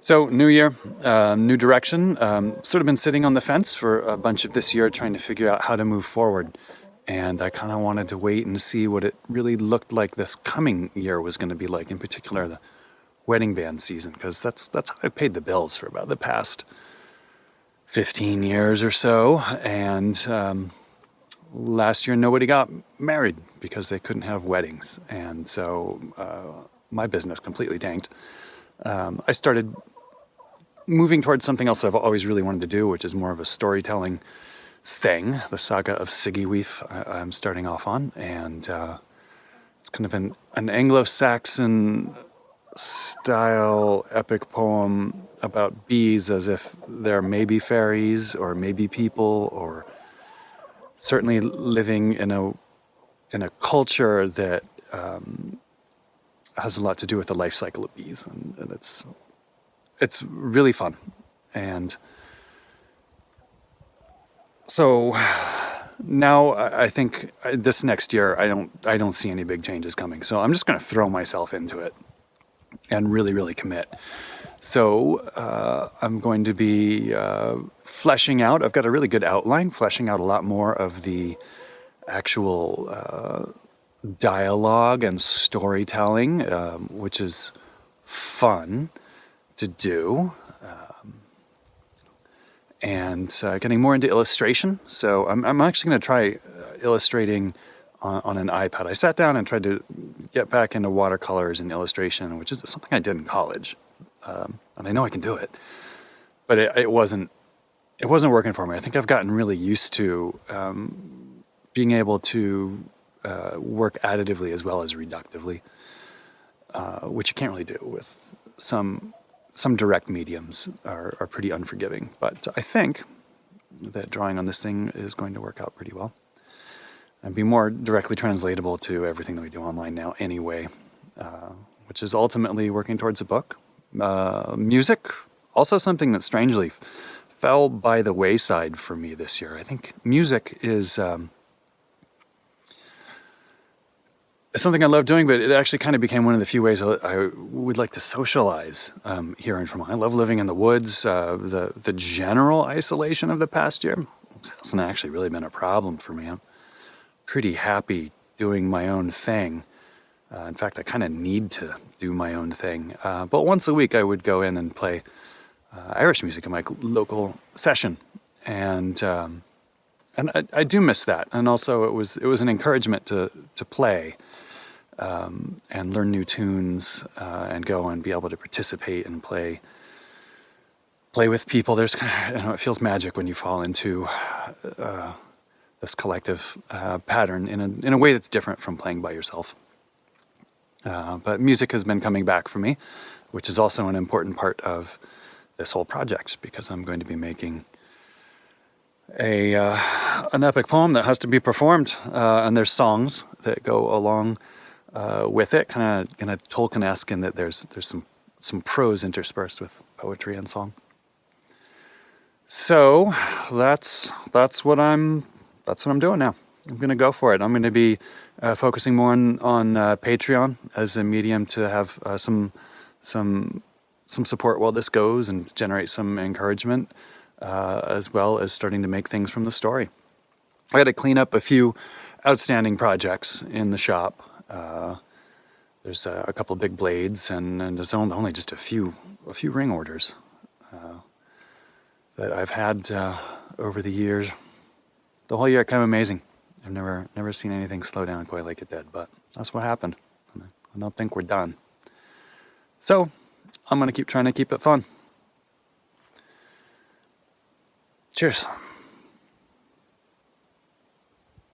So, new year, new direction. Sort of been sitting on the fence for a bunch of this year trying to figure out how to move forward. And I kind of wanted to wait and see what it really looked like this coming year was going to be like, in particular the wedding band season, because that's how I paid the bills for about the past 15 years or so. And last year, nobody got married because they couldn't have weddings. And so my business completely tanked. I started moving towards something else that I've always really wanted to do, which is more of a storytelling thing, the saga of Sigiweef I'm starting off on. And it's kind of an Anglo-Saxon style epic poem about bees as if they're maybe fairies or maybe people, or certainly living in a culture that has a lot to do with the life cycle of bees, and it's really fun. And so now I think this next year I don't see any big changes coming. So I'm just going to throw myself into it and really commit. So I'm going to be fleshing out. I've got a really good outline, fleshing out a lot more of the actual dialogue and storytelling, which is fun to do, and getting more into illustration. So I'm actually going to try illustrating on an iPad. I sat down and tried to get back into watercolors and illustration, which is something I did in college, and I know I can do it, but it wasn't working for me. I think I've gotten really used to being able to work additively as well as reductively, which you can't really do with some direct mediums are pretty unforgiving. But I think that drawing on this thing is going to work out pretty well and be more directly translatable to everything that we do online now anyway, which is ultimately working towards a book. Music, also something that strangely fell by the wayside for me this year. I think music is something I love doing, but it actually kind of became one of the few ways I would like to socialize here in Vermont. I love living in the woods. The general isolation of the past year hasn't actually really been a problem for me. I'm pretty happy doing my own thing. In fact, I kind of need to do my own thing. But once a week, I would go in and play Irish music in my local session, and I do miss that. And also, it was an encouragement to play. And learn new tunes, and go and be able to participate and play with people. There's it feels magic when you fall into this collective pattern in a way that's different from playing by yourself. But music has been coming back for me, which is also an important part of this whole project, because I'm going to be making an epic poem that has to be performed, and there's songs that go along with it, kind of Tolkien-esque in that there's some prose interspersed with poetry and song. So that's what I'm doing now. I'm going to go for it. I'm going to be focusing more on Patreon as a medium to have some support while this goes and generate some encouragement, as well as starting to make things from the story. I got to clean up a few outstanding projects in the shop. There's a couple of big blades, and there's only just a few ring orders that I've had over the years. The whole year, kind of amazing. I've never seen anything slow down quite like it did, but that's what happened. I don't think we're done. So I'm going to keep trying to keep it fun. Cheers.